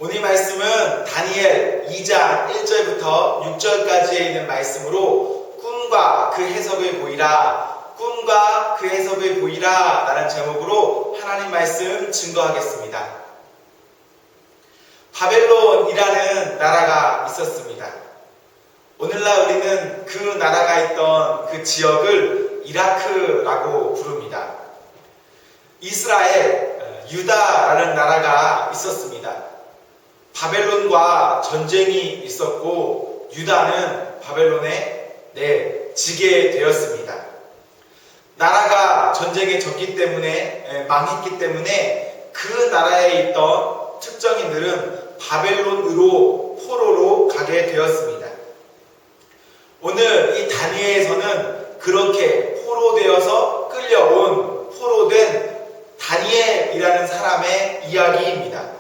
오늘 말씀은 다니엘 2장 1절부터 6절까지에 있는 말씀으로 꿈과 그 해석을 보이라, 꿈과 그 해석을 보이라 라는 제목으로 하나님 말씀 증거하겠습니다. 바벨론이라는 나라가 있었습니다. 오늘날 우리는 그 나라가 있던 그 지역을 이라크라고 부릅니다. 이스라엘, 유다라는 나라가 있었습니다. 바벨론과 전쟁이 있었고 유다는 바벨론에 지게 되었습니다. 나라가 전쟁에 졌기 때문에 망했기 때문에 그 나라에 있던 특정인들은 바벨론으로 포로로 가게 되었습니다. 오늘 이 다니엘에서는 그렇게 포로되어서 끌려온 포로된 다니엘이라는 사람의 이야기입니다.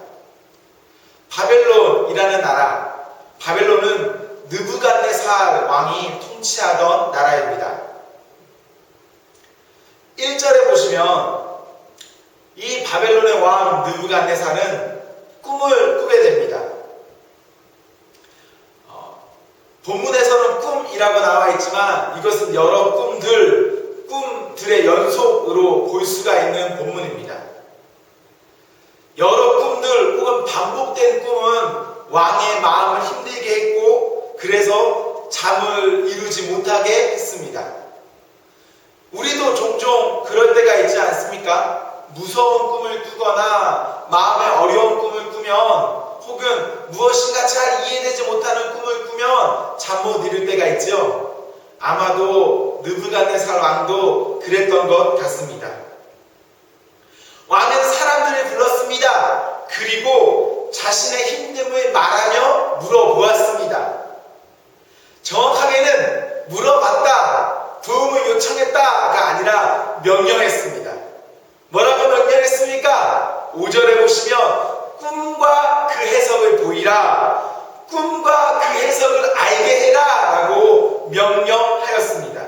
바벨론이라는 나라, 바벨론은 느부갓네살 왕이 통치하던 나라입니다. 1절에 보시면 이 바벨론의 왕 느부갓네살은 꿈을 꾸게 됩니다. 본문에서는 꿈이라고 나와 있지만 이것은 여러 꿈들의 연속으로 볼 수가 있는 본문입니다. 여러 꿈들 혹은 반복된 꿈은 왕의 마음을 힘들게 했고 그래서 잠을 이루지 못하게 했습니다. 우리도 종종 그럴 때가 있지 않습니까? 무서운 꿈을 꾸거나 마음에 어려운 꿈을 꾸면 혹은 무엇인가 잘 이해되지 못하는 꿈을 꾸면 잠 못 이룰 때가 있죠. 아마도 느부갓네살 왕도 그랬던 것 같습니다. 왕은 사람들을 불렀습니다. 그리고 자신의 힘듦을 말하며 물어보았습니다. 정확하게는 물어봤다, 도움을 요청했다가 아니라 명령했습니다. 뭐라고 명령했습니까? 5절에 보시면 꿈과 그 해석을 보이라, 꿈과 그 해석을 알게 해라 라고 명령하였습니다.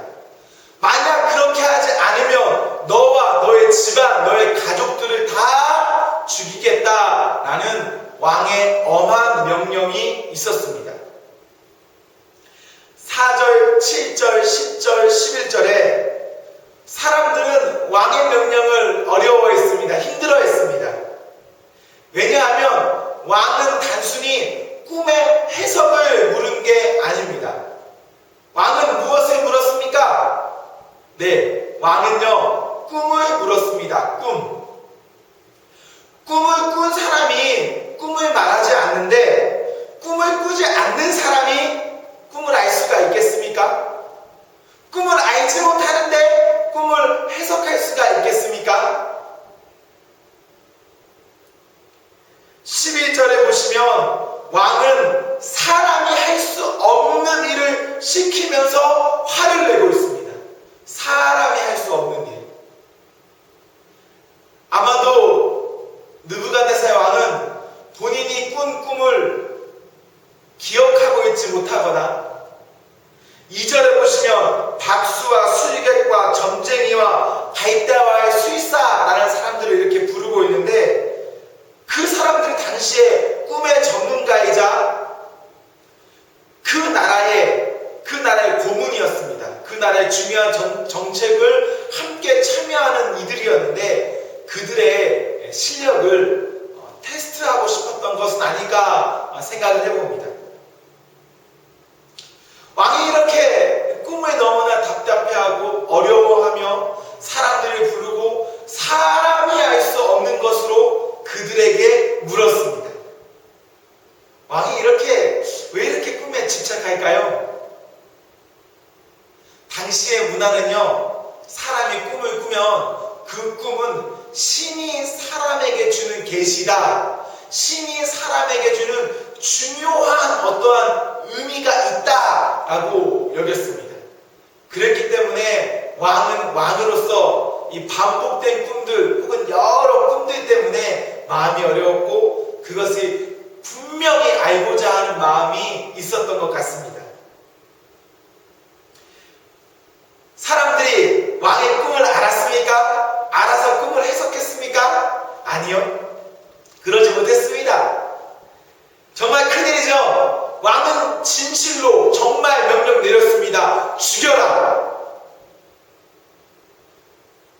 만약 그렇게 하지 않으면 너와 너의 집안, 너의 가족들을 다 죽이겠다라는 왕의 엄한 명령이 있었습니다. 4절, 7절, 10절, 11절에 사람들은 왕의 명령을 어려워했습니다. 힘들어했습니다. 왜냐하면 왕은 단순히 꿈의 해석을 물은 게 아닙니다. 왕은 무엇을 물었습니까? 네, 왕은요, 꿈을 물었습니다. 꿈을 꾼 사람이 꿈을 말하지 않는데 꿈을 꾸지 않는 사람이 꿈을 알 수가 있겠습니까? 꿈을 알지 못하는데 꿈을 해석할 수가 있겠습니까? 11절에 보시면 왕은 사람이 할 수 없는 일을 시키면서 화를 내고 있습니다. 사람이 할 수 없는 일. 아마도 느부갓네살 왕은 본인이 꾼 꿈을 기억하고 있지 못하거나 2절에 보시면 박수와 술객과 점쟁이와 발대와의 수의사라는 사람들을 이렇게 부르고 있는데 그 사람들이 당시에 꿈의 전문가이자 그 나라의 고문이었습니다. 그 나라의 중요한 정책을 함께 참여하는 이들이었는데 그들의 실력을 테스트하고 싶었던 것은 아닐까 생각을 해봅니다. 왕이 이렇게 꿈에 너무나 답답해하고 어려워하며 사람들을 부르고 사람이 알 수 없는 것으로 그들에게 물었습니다. 왕이 왜 이렇게 꿈에 집착할까요? 당시의 문화는요, 사람이 꿈을 꾸면 그 꿈은 신이 사람에게 주는 계시다, 신이 사람에게 주는 중요한 어떠한 의미가 있다라고 여겼습니다. 그랬기 때문에 왕은 왕으로서 이 반복된 꿈들 혹은 여러 꿈들 때문에 마음이 어려웠고 그것을 분명히 알고자 하는 마음이 있었던 것 같습니다. 사람들이 왕의 꿈을 알았습니까? 알아서 꿈을 해석했습니까? 아니요. 그러지 못했습니다. 왕은 진실로 정말 명령 내렸습니다. 죽여라.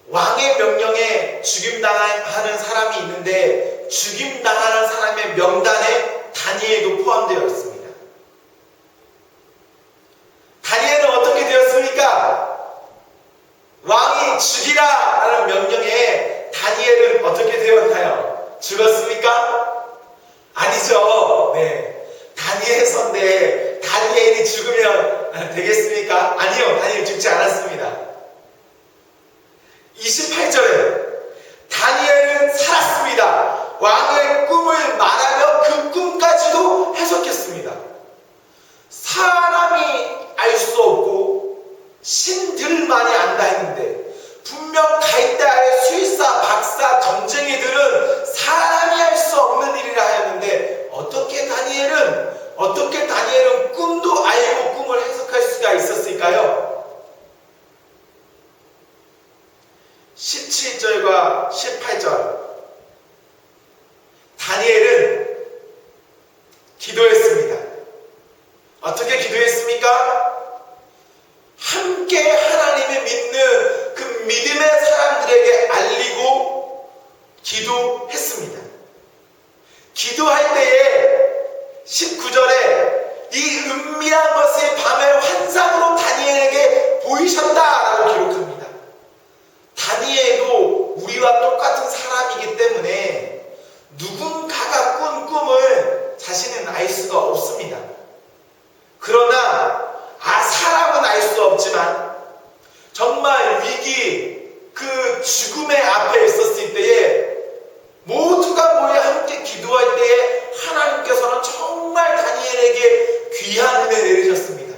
왕의 명령에 죽임당하는 사람이 있는데 죽임당하는 사람의 명단에 다니엘도 포함되어 있습니다. 다니엘은 어떻게 되었습니까? 왕이 죽이라 라는 명령에 다니엘은 어떻게 되었나요? 죽었습니까? 아니죠. 네. 다니엘 선대 다니엘이 죽으면 되겠습니까? 아니요. 다니엘 죽지 않았습니다. 28절에 다니엘은 살았습니다. 왕의 꿈을 말하며 그 꿈까지도 해석했습니다. 사람이 알 수 없고 신들만이 안다 했는데 분명 가이다의 수의사, 박사, 점쟁이들은 사람이 할 수 없는 일이라 하였는데 어떻게 다니엘은 꿈도 알고 꿈을 해석할 수가 있었을까요? 17절과 18절 다니엘은 기도했습니다. 어떻게 기도했습니까? 함께 하나님을 믿는 그 믿음의 사람들에게 알리고 기도했습니다. 기도할 때에 19절에 이 은밀한 것이 밤의 환상으로 다니엘에게 보이셨다라고 기록합니다. 다니엘도 우리와 똑같은 사람이기 때문에 누군가가 꾼 꿈을 자신은 알 수가 없습니다. 그러나 사람은 알 수 없지만 정말 위기, 그 죽음의 앞에 있었을 때에 모두가 모여 함께 기도할 때에 하나님께서는 정말 다니엘에게 귀한 은혜 내리셨습니다.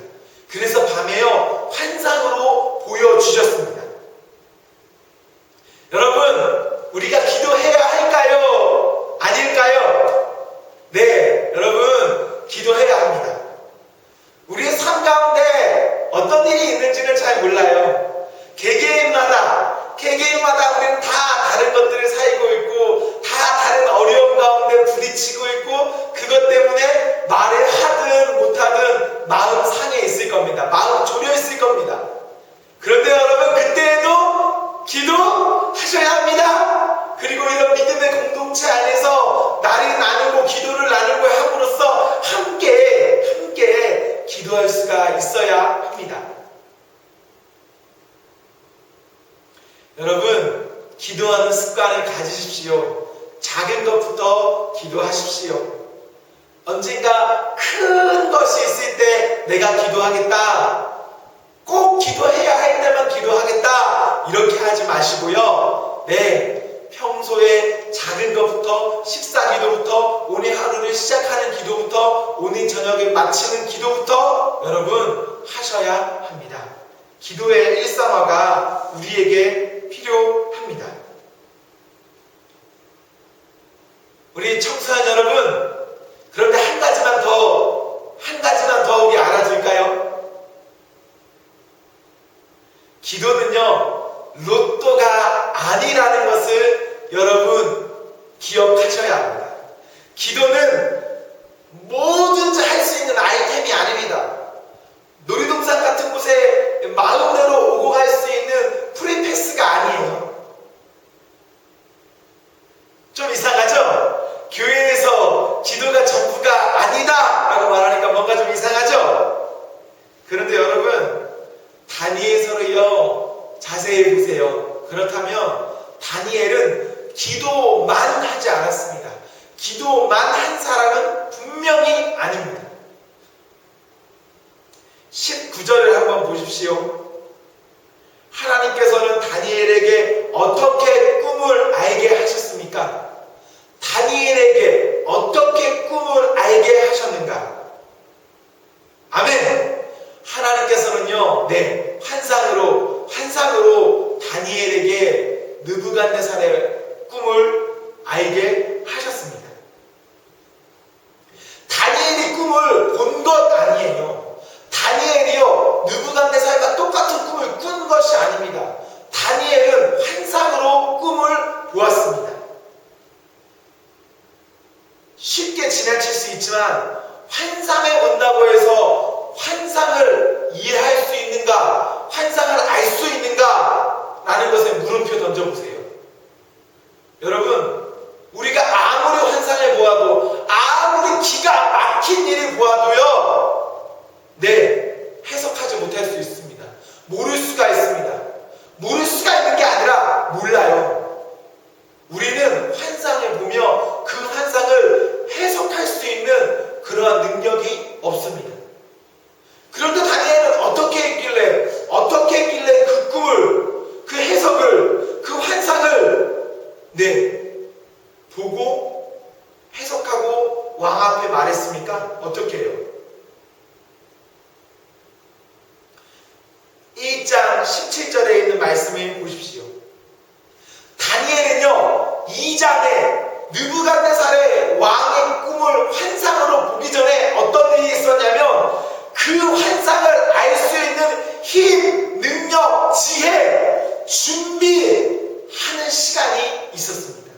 그래서 밤에요 환상으로 보여주셨습니다. 여러분, 우리가 기도해야 할까요? 아닐까요? 네, 여러분, 기도해야 합니다. 우리의 삶 가운데 어떤 일이 있는지는 잘 몰라요. 개개인마다 우리는 다 다른 것들을 살고 있고, 다 다른 어려움 가운데 부딪히고 있고, 그것 때문에 말을 하든 못하든 마음 상해 있을 겁니다. 마음 졸여 있을 겁니다. 그런데 여러분, 그때에도 기도하셔야 합니다. 그리고 이런 믿음의 공동체 안에서 나를 나누고 기도를 나누고 함으로써 함께 기도할 수가 있어야 합니다. 여러분, 기도하는 습관을 가지십시오. 작은 것부터 기도하십시오. 언젠가 큰 것이 있을 때 내가 기도하겠다. 꼭 기도해야 할 때만 기도하겠다. 이렇게 하지 마시고요. 네, 평소에 작은 것부터 식사 기도부터 오늘 하루를 시작하는 기도부터 오늘 저녁에 마치는 기도부터 여러분 하셔야 합니다. 기도의 일상화가 우리에게 필요합니다. 우리 청소년 여러분, 그런데 한 가지만 더 우리 알아둘까요? 기도는요, 로또가 아니라는 것을 여러분 기억하셔야 합니다. 기도는 뭐든지 할 수 있는 아이템이 아닙니다. 놀이동산 같은 곳에 마음대로 오고 갈 수 있는 프리패스가 아니에요. 좀 이상하죠? 교회에서 기도가 전부가 아니다 라고 말하니까 뭔가 좀 이상하죠? 그런데 여러분, 다니엘서를요 자세히 보세요. 그렇다면 다니엘은 기도만 하지 않았습니다. 기도만 한 사람은 분명히 아닙니다. 19절을 한번 보십시오. 하나님께서는 다니엘에게 어떻게 꿈을 알게 하셨습니까? 다니엘에게 어떻게 꿈을 알게 하셨는가? 아멘! 하나님께서는요, 네, 환상으로 다니엘에게 느부갓네살의 꿈을 알게 하셨습니다. 다니엘이 꿈을 본 것 아니에요. 다니엘이요, 느부갓네살과 똑같은 꿈을 꾼 것이 아닙니다. 다니엘은 환상으로 꿈을 보았습니다. 쉽게 지나칠 수 있지만 환상에 본다고 해서 환상을 이해할 수 있는가? 환상을 알 수 있는가? 라는 것에 물음표 던져보세요. 여러분, 우리가 아무리 환상을 보아도, 아무리 기가 막힌 일을 보아도요, 해석하지 못할 수 있습니다. 모를 수가 있습니다. 모를 수가 있는 게 아니라 몰라요. 우리는 환상을 보며 그 환상을 해석할 수 있는 그러한 능력이 없습니다. 그런데 다니엘은 어떻게 했길래 그 꿈을, 그 해석을, 그 환상을 보고 해석하고 왕 앞에 말했습니까? 어떻게 해요? 1장 17절에 있는 말씀을 보십시오. 다니엘은요, 2장에 느부갓네살의 왕의 꿈을 환상으로 보기 전에 어떤 일이 있었냐면 그 환상을 알 수 있는 힘, 능력, 지혜, 준비하는 시간이 있었습니다.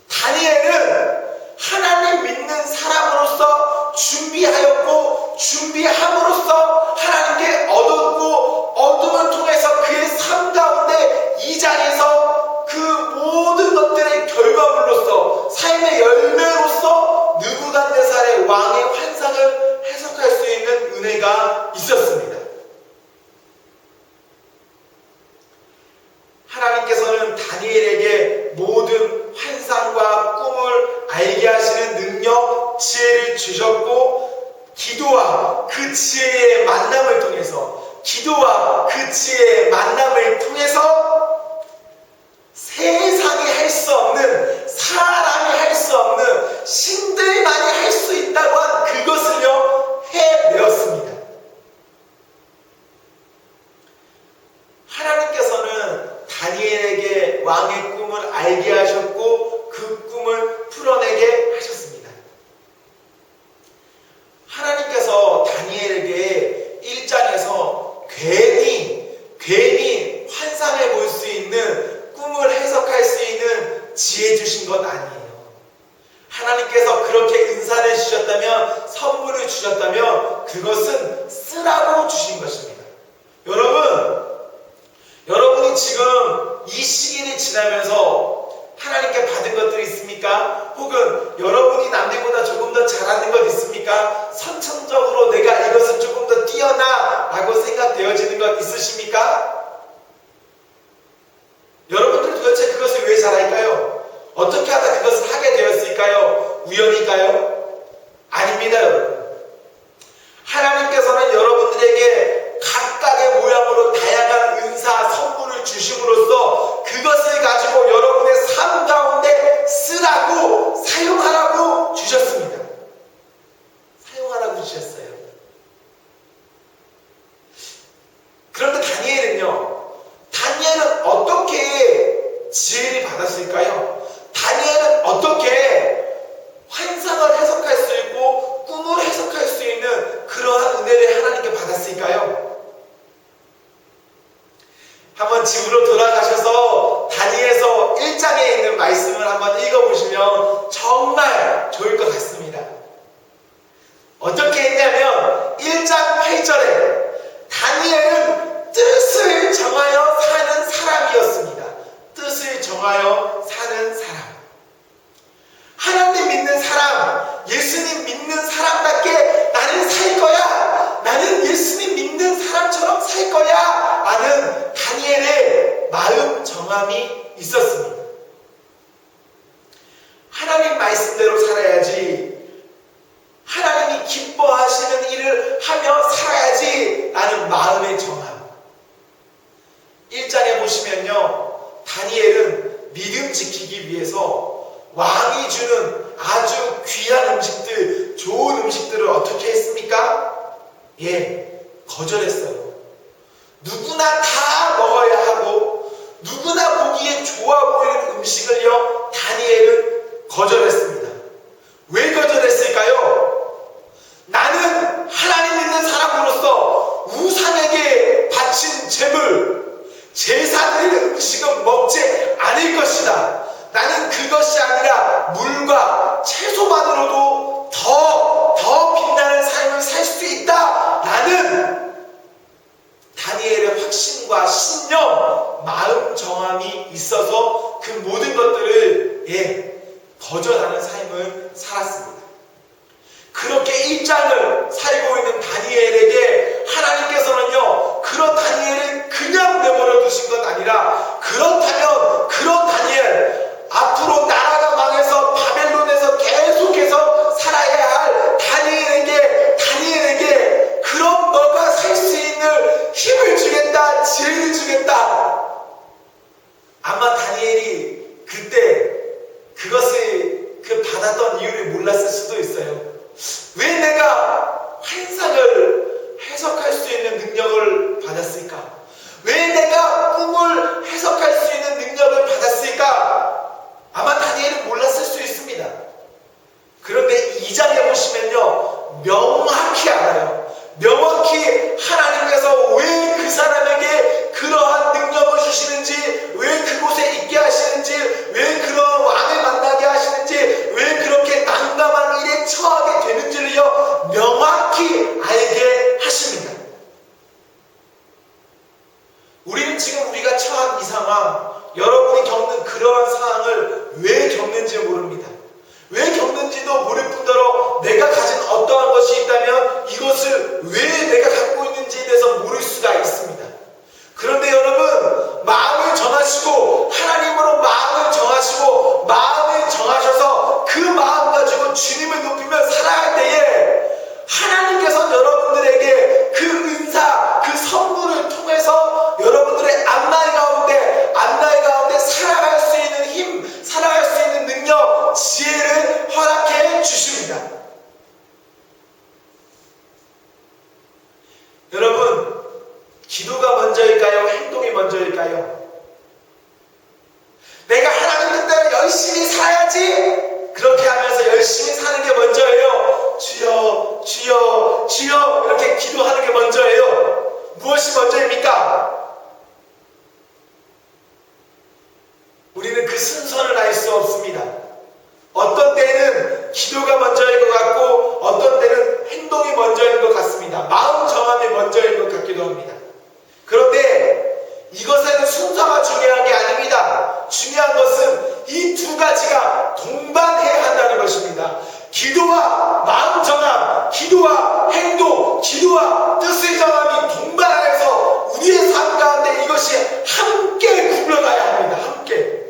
다니엘은 하나님 믿는 사람으로서 준비하였고 준비함으로써 하나님께 얻었고 어둠을 통해서 그의 삶 가운데 2장에서 그 모든 것들의 결과물로서 삶의 열매로서 느부갓네살의 왕의 환상을 해석할 수 있는 은혜가 있었습니다. 하나님께서는 다니엘에게 모든 환상과 꿈을 알게 하시는 능력, 지혜를 주셨고 기도와 그 지혜의 만남을 통해서 세상이 할 수 없는, 사람이 할 수 없는, 신들만이 할 수 있다고 한 그것을요 해내었습니다. 하나님께서는 다니엘에게 왕의 꿈을 알게 하셨고 그 꿈을 풀어내게 하셨습니다. 하나님께서 다니엘에게 1장에서 괜히 환상을 볼 수 있는, 꿈을 해석할 수 있는 지혜 주신 것 아니에요. 하나님께서 그렇게 은사를 주셨다면, 선물을 주셨다면 그것은 쓰라고 주신 것입니다. 여러분이 지금 이 시기를 지나면서 하나님께 받은 것들이 있습니까? 혹은 여러분이 남들보다 조금 더 잘하는 것 있습니까? 선천적으로 내가 이것은 조금 더 뛰어나 라고 생각되어지는 것 있으십니까? 여러분들 도대체 그것을 왜 잘할까요? 어떻게 하다 그것을 하게 되었을까요? 우연일까요? 아닙니다, 여러분. 하나님께서는 여러분들에게 각각의 모양으로 다양한 은사, 선물을 주심으로써 그것을 가지고 여러분의 삶 가운데 쓰라고, 사용하라고 주셨습니다. 사용하라고 주셨어요. 그런데 다니엘은 어떻게 지혜를 받았을까요? 다니엘은 어떻게 환상을 해석할 수 있고 꿈을 해석할 수 있는 그러한 은혜를 하나님께 받았을까요? 한번 집으로 돌아가셔서 다니엘서 1장에 있는 말씀을 한번 읽어보시면 정말 좋을 것 같습니다. 어떻게 했냐면 1장 8절에 다니엘은 뜻을 정하여 사는 사람이었습니다. 뜻을 정하여 사는 사람. 하나님 믿는 사람, 예수님 믿는 사람답게 나는 살 거야. 나는 예수님 믿는 사람처럼 살 거야. 라는 다니엘의 마음 정함이 있었습니다. 하나님 말씀대로 살아야지, 하나님이 기뻐하시는 일을 하며 살아야지 라는 마음의 정함. 1장에 보시면요, 다니엘은 믿음 지키기 위해서 왕이 주는 아주 귀한 음식들, 좋은 음식들을 어떻게 했습니까? 거절했어요. 누구나 다 먹어야 하고 누구나 보기에 좋아 보이는 음식을요, 다니엘은 거절했습니다. 왜 거절했을까요? 나는 하나님 믿는 사람으로서 우상에게 바친 제사 드리는 음식은 먹지 않을 것이다. 나는 그것이 아니라 물과 채소만으로도 더 살았습니다. 그렇게 일장을 살고 있는 다니엘에게 하나님께서는요, 그런 다니엘을 그냥 내버려 두신 건 아니라, 그렇다면 그런 다니엘, 앞으로 나라가 망해서 바벨론에서 계속해서 살아야 할 다니엘에게 그런 너가 살 수 있는 힘을 주겠다, 지혜를 주겠다. 아마 다니엘이 그때 그것을 받았던 이유를 몰랐을 수도 있어요. 왜 내가 환상을 해석할 수 있는 능력을 받았을까? 왜 내가 꿈을 해석할 수 있는 능력을 받았을까? 아마 다니엘은 몰랐을 수 있습니다. 그런데 2장에 보시면요, 명확히 알아요. 명확히 하나님께서 왜 그 사람에게 그러한 능력을 주시는지, 왜 그곳에 있게 하시는지, 왜 그런 왕을 만나게 하시는지, 왜 그렇게 난감한 일에 처하게 되는지를요, 명확히 알게 하십니다. 우리는 지금 우리가 처한 이 상황, 여러분이 겪는 그러한 상황을 왜 겪는지 모릅니다. 왜 겪는지도 모를 뿐더러 내가 가진 어떠한 것이 있다면 이것을 왜 내가 갖고 있는지에 대해서 모를 수가 있습니다. 그런데 여러분, 마음을 정하시고 하나님으로 마음을 정하시고 마음을 정하셔서 그 마음 가지고 주님을 높이며 살아갈 때에 하나님께서 여러분들에게 그 은사, 그 선물을 통해서 여러분들의 앞날 가운데 살아갈 수 있는 힘, 살아갈 수 있는 능력, 지혜를 허락해 주십니다. 여러분, 기도가 먼저일까요? 행동이 먼저일까요? 내가 하나님 뜻대로 열심히 살아야지, 그렇게 하면서 열심히 사는 게 먼저예요. 주여, 주여, 주여, 이렇게 기도하는 게 먼저예요. 무엇이 먼저입니까? 우리는 그 순서를 알 수 없습니다. 어떤 때는 기도가 먼저인 것 같고, 어떤 때는 행동이 먼저인 것 같습니다. 마음 정함이 먼저인 것 같기도 합니다. 그런데 이것에는 순서가 중요한 게 아닙니다. 중요한 것은 이 두 가지가 동반해야 한다는 것입니다. 기도와 마음 정함, 기도와 행동, 기도와 뜻의 정함이 동반해서 우리의 삶 가운데 이것이 함께 굴러가야 합니다. 함께.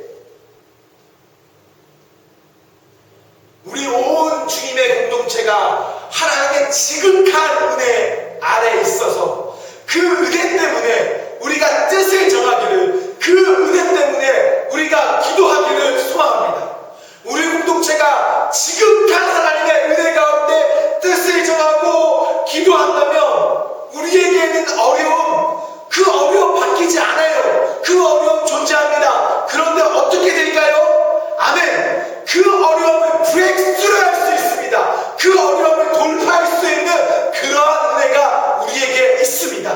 우리 온 주님의 공동체가 하나님의 지극한 은혜 아래에 있어서 그 은혜 때문에 우리가 뜻을 정하기를, 그 은혜 때문에 우리가 기도하기를 소망합니다. 우리 공동체가 지극한 하나님의 은혜 가운데 뜻을 정하고 기도한다면 우리에게는 어려움, 그 어려움 바뀌지 않아요. 그 어려움 존재합니다. 그런데 어떻게 될까요? 아멘. 그 어려움을 브레이크스루 할 수 있습니다. 그 어려움을 돌파할 수 있는 그러한 은혜가 우리에게 있습니다.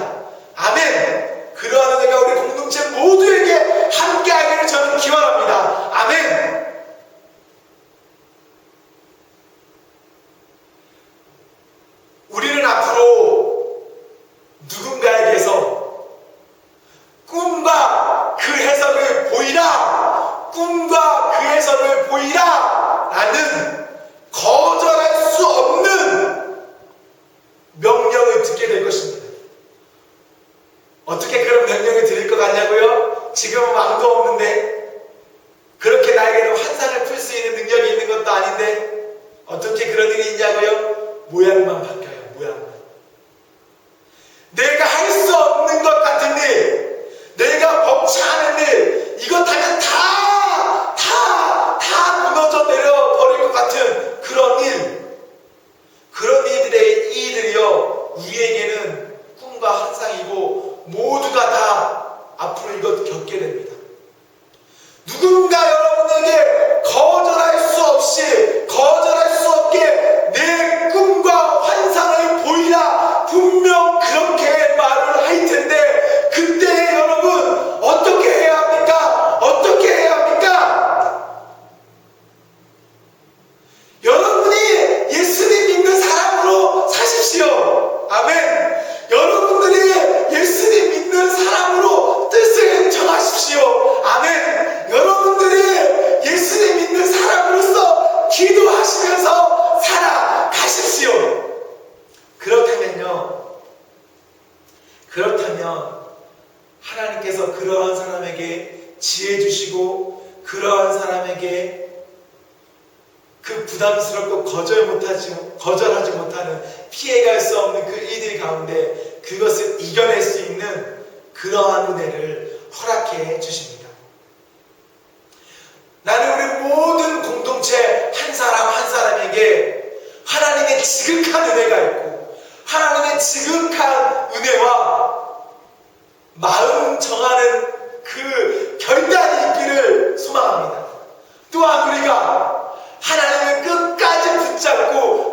아멘. 그러한 은혜가 우리 공동체 모두에게 함께하기를 저는 기원합니다. 아멘. 우리는 앞으로 누군가에게서 꿈과 그 해석을 보이라, 꿈과 그 해석을 보이라 라는 거절할 수 없는 명령을 듣게 될 것입니다. 어떻게 그런 명령을 드릴 것 같냐고요? 지금은 왕도 없는데, 그렇게 나에게는 환상을 풀 수 있는 능력이 있는 것도 아닌데 어떻게 그런 일이 있냐고요? 모양만 바뀌어요. 모양만. 내가 할 수 없는 것 같은 일, 내가 벅차는 일, 이것하면 다 무너져 내려버릴 것 같은 그런 일, 그런 일들이요, 우리에게는 꿈과 환상이고 모두가 다 앞으로 이것 겪게 됩니다. 누군가 여러분에게 거절할 수 없게 내 꿈과 환상 부담스럽고 거절하지 못하는 피해갈 수 없는 그 일들 가운데 그것을 이겨낼 수 있는 그러한 은혜를 허락해 주십니다. 나는 우리 모든 공동체 한 사람 한 사람에게 하나님의 지극한 은혜가 있고 하나님의 지극한 은혜와 마음 정하는 그 결단이 있기를 소망합니다. 또한 우리가 하나님을 끝까지 붙잡고